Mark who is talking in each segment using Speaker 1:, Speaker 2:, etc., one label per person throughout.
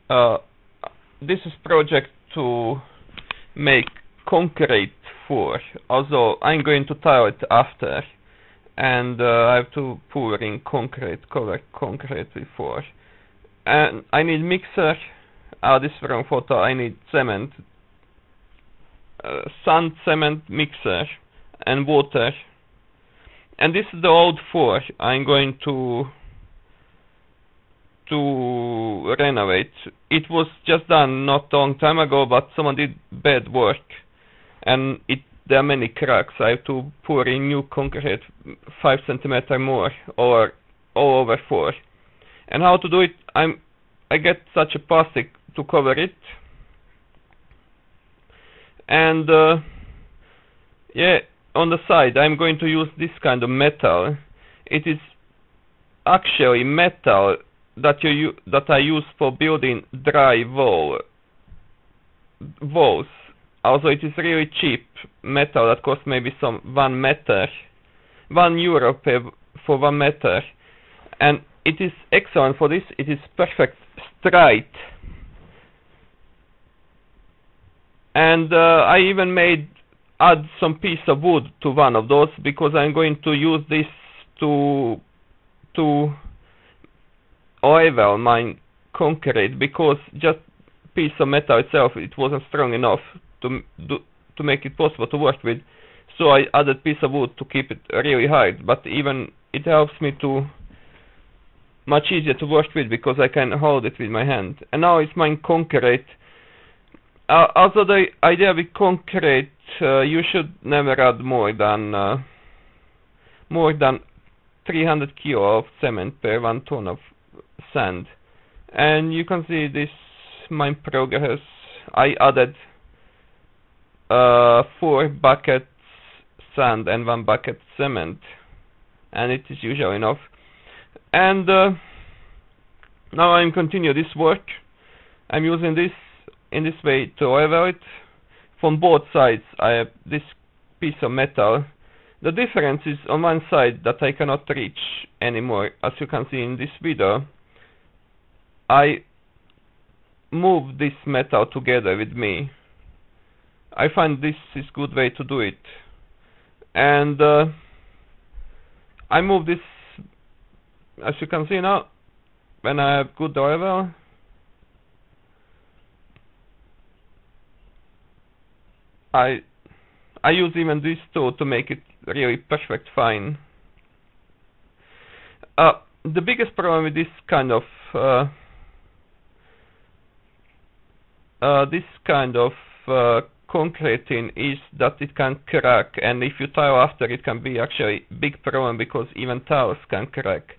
Speaker 1: Uh, this is project to make concrete for, although I'm going to tile it after, and I have to pour in concrete, cover concrete before. And I need mixer, this is wrong photo, I need cement, sand, cement, mixer, and water. And this is the old floor I'm going to renovate. It was just done not a long time ago, but someone did bad work, and there are many cracks. I have to pour in new concrete 5 centimeter more, or all over 4. And how to do it? I get such a plastic to cover it, and yeah, on the side I'm going to use this kind of metal. It is actually metal that I use for building dry walls. Also, it is really cheap metal that costs maybe some €1 for 1 meter, and it is excellent for this. It is perfect straight, and I even add some piece of wood to one of those, because I'm going to use this to level my concrete, because just piece of metal itself, it wasn't strong enough to make it possible to work with. So I added piece of wood to keep it really high, but even it helps me to much easier to work with, because I can hold it with my hand. And now it's my concrete. Also, the idea with concrete, you should never add more than 300 kilo of cement per 1 ton of sand. And you can see this my progress. I added 4 buckets sand and 1 bucket cement, and it is usually enough. And now I'm continue this work. I'm using this in this way to level it. From both sides I have this piece of metal. The difference is on one side that I cannot reach anymore. As you can see in this video, I move this metal together with me. I find this is good way to do it. And I move this, as you can see now, when I have good level. I use even this tool to make it really perfect fine. The biggest problem with this kind of concreting is that it can crack, and if you tile after, it can be actually big problem, because even tiles can crack.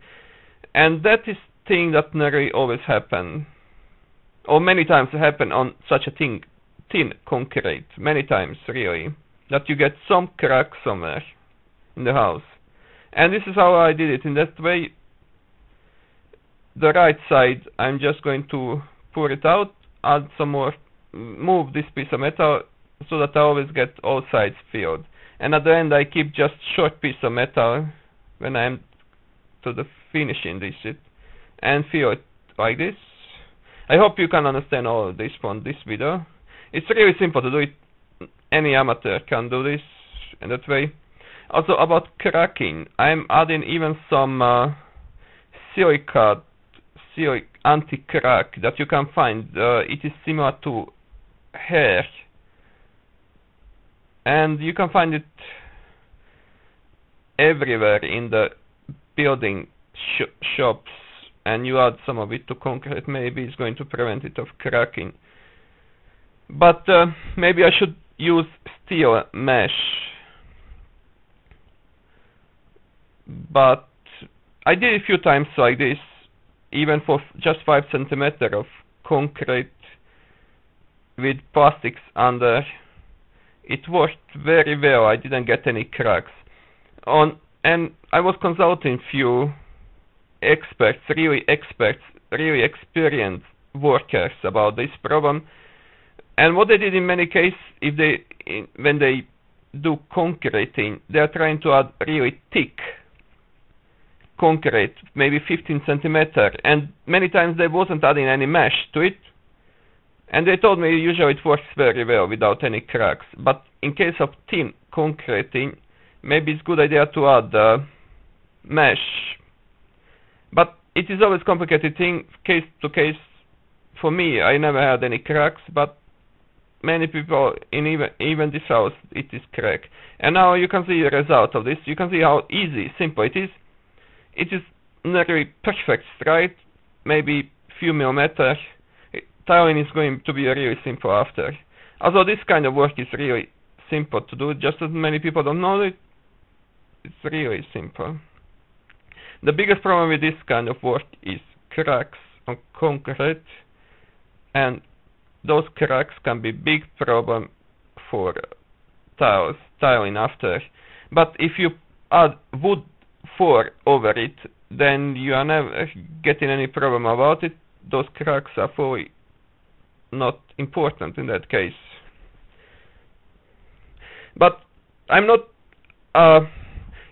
Speaker 1: And that is thing that nearly always happen, or many times happen on such a thin concrete, many times really, that you get some crack somewhere in the house. And this is how I did it. In that way, the right side, I'm just going to pour it out, add some more, move this piece of metal, so that I always get all sides filled. And at the end I keep just short piece of metal when I'm to the finishing this shit, and fill it like this. I hope you can understand all of this from this video. It's really simple to do it. Any amateur can do this in that way. Also, about cracking, I'm adding even some silica anti-crack that you can find. It is similar to hair, and you can find it everywhere in the building shops, and you add some of it to concrete. Maybe it's going to prevent it of cracking. But maybe I should use steel mesh. But I did a few times like this, even for just 5 centimeter of concrete with plastics under. It worked very well. I didn't get any cracks. And I was consulting few experts, really experienced workers about this problem. And what they did in many cases, when they do concreting, they are trying to add really thick concrete, maybe 15 centimeter, and many times they wasn't adding any mesh to it, And they told me usually it works very well without any cracks. But in case of thin concreting, maybe it's a good idea to add mesh. But it is always complicated thing, case to case. For me, I never had any cracks, but many people in even this house, it is cracked. And now you can see the result of this. You can see how easy, simple it is. It is nearly perfect straight, maybe few millimeters. Tiling is going to be really simple after. Although this kind of work is really simple to do, just as many people don't know it, it's really simple. The biggest problem with this kind of work is cracks on concrete, and those cracks can be big problem for tiling after. But if you add wood floor over it, then you are never getting any problem about it. Those cracks are fully not important in that case. But I'm not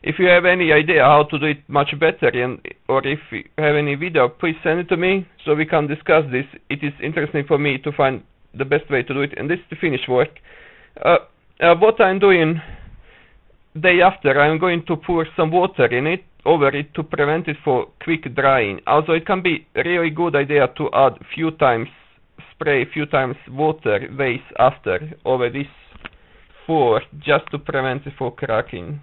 Speaker 1: if you have any idea how to do it much better, or if you have any video, please send it to me so we can discuss this. It is interesting for me to find the best way to do it, and this is the finished work. What I'm doing day after, I'm going to pour some water in it over it to prevent it for quick drying. Also, it can be a really good idea to add few times spray, few times water vase after over this floor, just to prevent it from cracking.